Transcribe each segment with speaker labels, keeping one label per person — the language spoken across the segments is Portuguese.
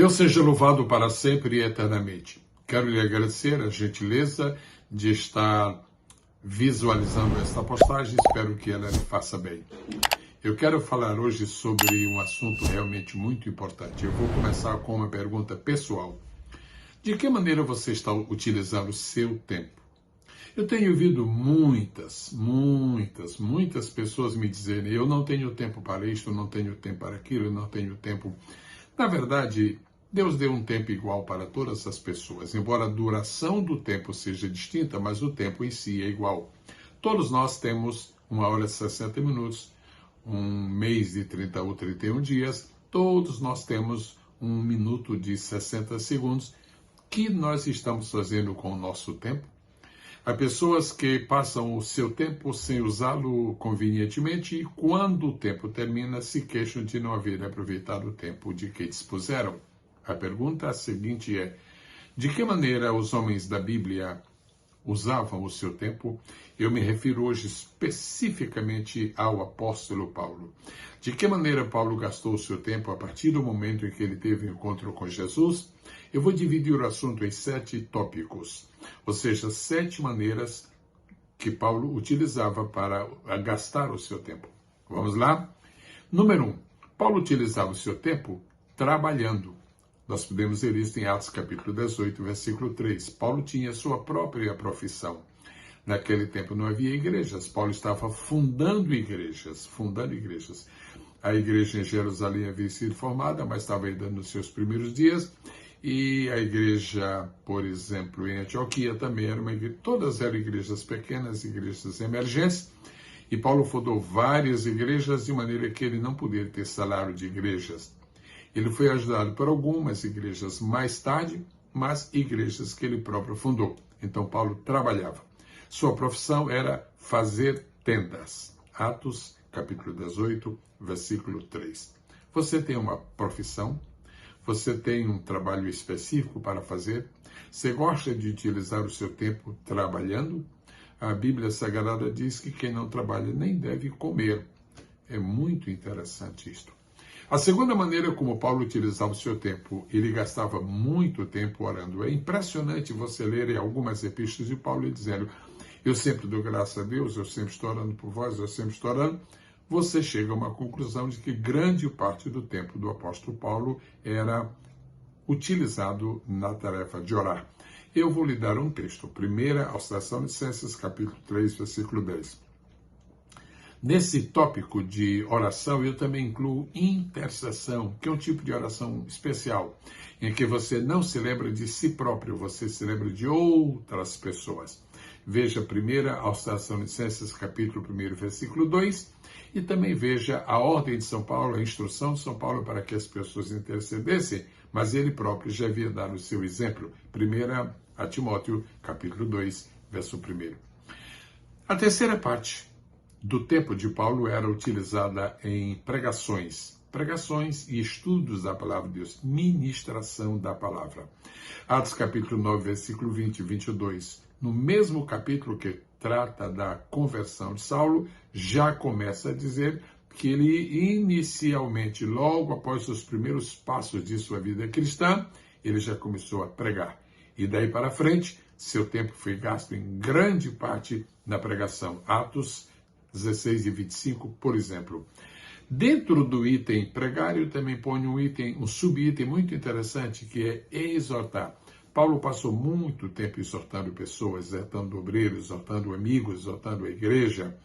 Speaker 1: Deus seja louvado para sempre e eternamente. Quero lhe agradecer a gentileza de estar visualizando esta postagem. Espero que ela lhe faça bem. Eu quero falar hoje sobre um assunto realmente muito importante. Eu vou começar com uma pergunta pessoal. De que maneira você está utilizando o seu tempo? Eu tenho ouvido muitas pessoas me dizerem: eu não tenho tempo para isto, eu não tenho tempo para aquilo, eu não tenho tempo. Na verdade, Deus deu um tempo igual para todas as pessoas, embora a duração do tempo seja distinta, mas o tempo em si é igual. Todos nós temos 1 hora e 60 minutos, um mês de 30 ou 31 dias, todos nós temos 1 minuto de 60 segundos. O que nós estamos fazendo com o nosso tempo? Há pessoas que passam o seu tempo sem usá-lo convenientemente e, quando o tempo termina, se queixam de não haver aproveitado o tempo de que dispuseram. A pergunta seguinte é: de que maneira os homens da Bíblia usavam o seu tempo? Eu me refiro hoje especificamente ao apóstolo Paulo. De que maneira Paulo gastou o seu tempo a partir do momento em que ele teve um encontro com Jesus? Eu vou dividir o assunto em 7 tópicos, ou seja, 7 maneiras que Paulo utilizava para gastar o seu tempo. Vamos lá? Número 1. Paulo utilizava o seu tempo trabalhando. Nós podemos ver isso em Atos capítulo 18, versículo 3. Paulo tinha sua própria profissão. Naquele tempo não havia igrejas. Paulo estava fundando igrejas. A igreja em Jerusalém havia sido formada, mas estava ainda nos seus primeiros dias. E a igreja, por exemplo, em Antioquia também era uma igreja. Todas eram igrejas pequenas, igrejas emergentes. E Paulo fundou várias igrejas de maneira que ele não podia ter salário de igrejas. Ele foi ajudado por algumas igrejas mais tarde, mas igrejas que ele próprio fundou. Então Paulo trabalhava. Sua profissão era fazer tendas. Atos, capítulo 18, versículo 3. Você tem uma profissão? Você tem um trabalho específico para fazer? Você gosta de utilizar o seu tempo trabalhando? A Bíblia Sagrada diz que quem não trabalha nem deve comer. É muito interessante isto. A segunda maneira como Paulo utilizava o seu tempo, ele gastava muito tempo orando. É impressionante você ler algumas epístolas de Paulo dizendo: eu sempre dou graças a Deus, eu sempre estou orando por vós, eu sempre estou orando. Você chega a uma conclusão de que grande parte do tempo do apóstolo Paulo era utilizado na tarefa de orar. Eu vou lhe dar um texto, 1 aos Tessalonicenses, capítulo 3, versículo 10. Nesse tópico de oração, eu também incluo intercessão, que é um tipo de oração especial, em que você não se lembra de si próprio, você se lembra de outras pessoas. Veja 1 aos Tessalonicenses, capítulo 1, versículo 2, e também veja a ordem de São Paulo, a instrução de São Paulo para que as pessoas intercedessem, mas ele próprio já havia dado o seu exemplo. 1 a Timóteo, capítulo 2, verso 1. A terceira parte do tempo de Paulo era utilizada em pregações e estudos da palavra de Deus, ministração da palavra. Atos capítulo 9, versículo 20 e 22. No mesmo capítulo que trata da conversão de Saulo, já começa a dizer que ele inicialmente, logo após os primeiros passos de sua vida cristã, ele já começou a pregar. E daí para frente, seu tempo foi gasto em grande parte na pregação. Atos 16 e 25, por exemplo. Dentro do item pregar, eu também ponho um subitem muito interessante, que é exortar. Paulo passou muito tempo exortando pessoas, exortando obreiros, exortando amigos, exortando a igreja.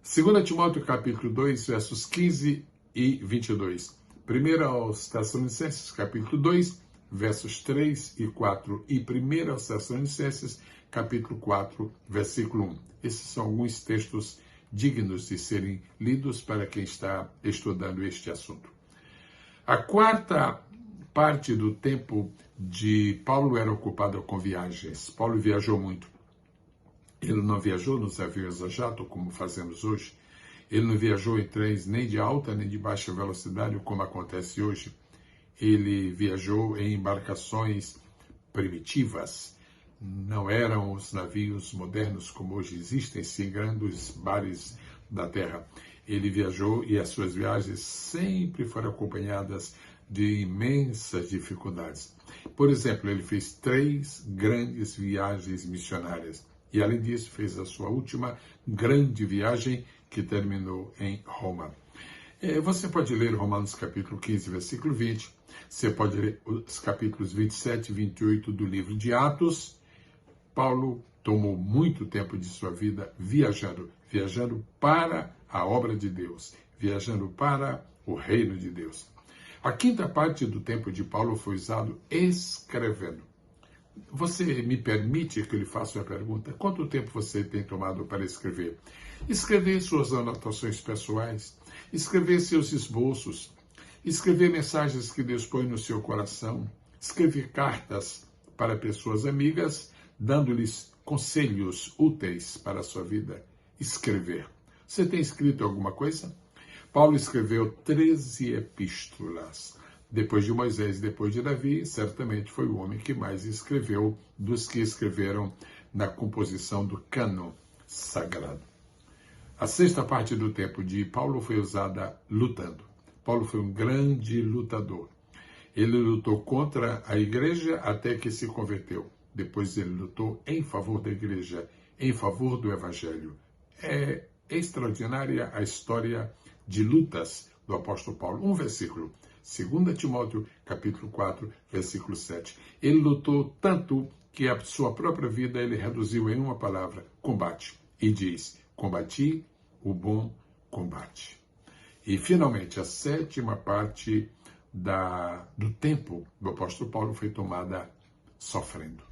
Speaker 1: 2 Timóteo capítulo 2, versos 15 e 22. 1 aos Tessalonicenses capítulo 2, versos 3 e 4. E 1 aos Tessalonicenses capítulo 4, versículo 1. Esses são alguns textos dignos de serem lidos para quem está estudando este assunto. A quarta parte do tempo de Paulo era ocupada com viagens. Paulo viajou muito. Ele não viajou nos aviões a jato, como fazemos hoje. Ele não viajou em trens nem de alta nem de baixa velocidade, como acontece hoje. Ele viajou em embarcações primitivas. Não eram os navios modernos como hoje existem, sim, grandes bares da terra. Ele viajou e as suas viagens sempre foram acompanhadas de imensas dificuldades. Por exemplo, ele fez 3 grandes viagens missionárias e, além disso, fez a sua última grande viagem, que terminou em Roma. Você pode ler Romanos capítulo 15, versículo 20. Você pode ler os capítulos 27 e 28 do livro de Atos. Paulo tomou muito tempo de sua vida viajando para a obra de Deus, viajando para o reino de Deus. A 5ª parte do tempo de Paulo foi usado escrevendo. Você me permite que eu lhe faça uma pergunta? Quanto tempo você tem tomado para escrever? Escrever suas anotações pessoais, escrever seus esboços, escrever mensagens que Deus põe no seu coração, escrever cartas para pessoas amigas, dando-lhes conselhos úteis para a sua vida. Escrever. Você tem escrito alguma coisa? Paulo escreveu 13 epístolas. Depois de Moisés, depois de Davi, certamente foi o homem que mais escreveu dos que escreveram na composição do cânon sagrado. A 6ª parte do tempo de Paulo foi usada lutando. Paulo foi um grande lutador. Ele lutou contra a igreja até que se converteu. Depois ele lutou em favor da igreja, em favor do evangelho. É extraordinária a história de lutas do apóstolo Paulo. Um versículo, 2 Timóteo, capítulo 4, versículo 7. Ele lutou tanto que a sua própria vida ele reduziu em uma palavra, combate. E diz, combati o bom combate. E, finalmente, a 7ª parte do tempo do apóstolo Paulo foi tomada sofrendo.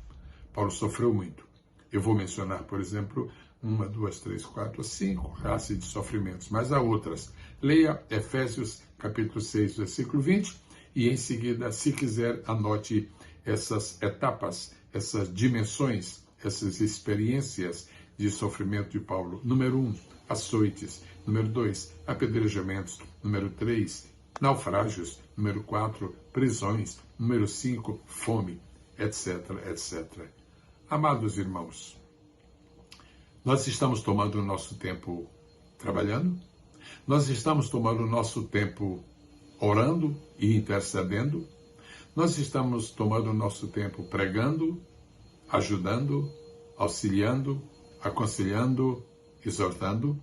Speaker 1: Paulo sofreu muito. Eu vou mencionar, por exemplo, 1, 2, 3, 4, 5 raças de sofrimentos, mas há outras. Leia Efésios capítulo 6, versículo 20, e em seguida, se quiser, anote essas etapas, essas dimensões, essas experiências de sofrimento de Paulo. Número 1, açoites. Número 2, apedrejamentos. Número 3, naufrágios. Número 4, prisões. Número 5, fome, etc, etc. Amados irmãos, nós estamos tomando o nosso tempo trabalhando, nós estamos tomando o nosso tempo orando e intercedendo, nós estamos tomando o nosso tempo pregando, ajudando, auxiliando, aconselhando, exortando.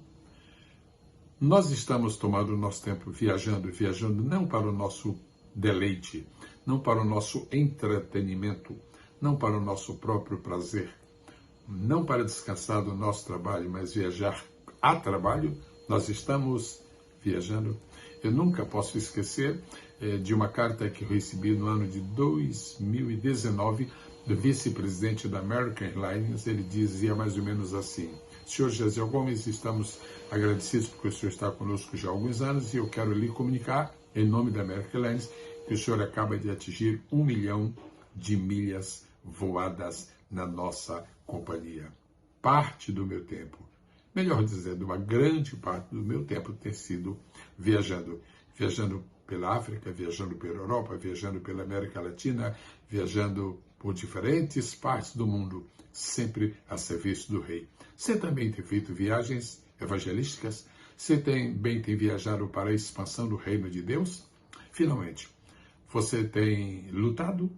Speaker 1: Nós estamos tomando o nosso tempo viajando não para o nosso deleite, não para o nosso entretenimento, não para o nosso próprio prazer, não para descansar do nosso trabalho, mas viajar a trabalho. Nós estamos viajando. Eu nunca posso esquecer de uma carta que eu recebi no ano de 2019 do vice-presidente da American Airlines. Ele dizia mais ou menos assim: Senhor Gesiel Gomes, estamos agradecidos porque o senhor está conosco já há alguns anos e eu quero lhe comunicar, em nome da American Airlines, que o senhor acaba de atingir 1 milhão de milhas voadas na nossa companhia. Parte do meu tempo, melhor dizendo, uma grande parte do meu tempo tem sido viajando pela África, viajando pela Europa, viajando pela América Latina, viajando por diferentes partes do mundo, sempre a serviço do Rei. Você também tem feito viagens evangelísticas? Você também tem viajado para a expansão do reino de Deus? Finalmente, você tem lutado?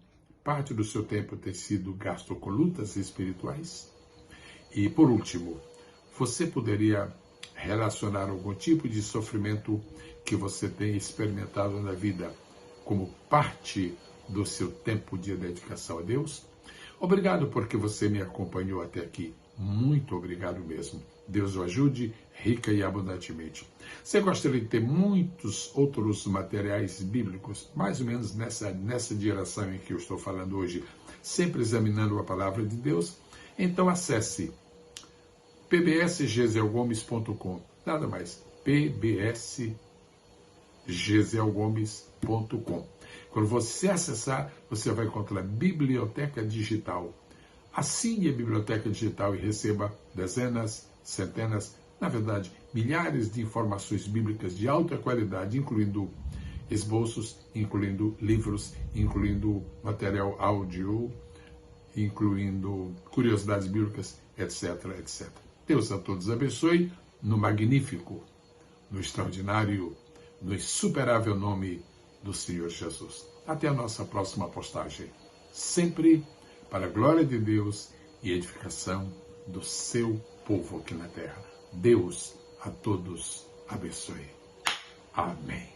Speaker 1: Parte do seu tempo tem sido gasto com lutas espirituais? E, por último, você poderia relacionar algum tipo de sofrimento que você tem experimentado na vida como parte do seu tempo de dedicação a Deus? Obrigado porque você me acompanhou até aqui. Muito obrigado mesmo. Deus o ajude rica e abundantemente. Você gostaria de ter muitos outros materiais bíblicos, mais ou menos nessa direção em que eu estou falando hoje, sempre examinando a palavra de Deus? Então acesse pbsgeselgomes.com. Nada mais. pbsgeselgomes.com. Quando você acessar, você vai encontrar Biblioteca Digital. Assine a Biblioteca Digital e receba dezenas, centenas, na verdade, milhares de informações bíblicas de alta qualidade, incluindo esboços, incluindo livros, incluindo material áudio, incluindo curiosidades bíblicas, etc, etc. Deus a todos abençoe no magnífico, no extraordinário, no insuperável nome do Senhor Jesus. Até a nossa próxima postagem. Sempre para a glória de Deus e edificação do seu povo aqui na terra. Deus a todos abençoe. Amém.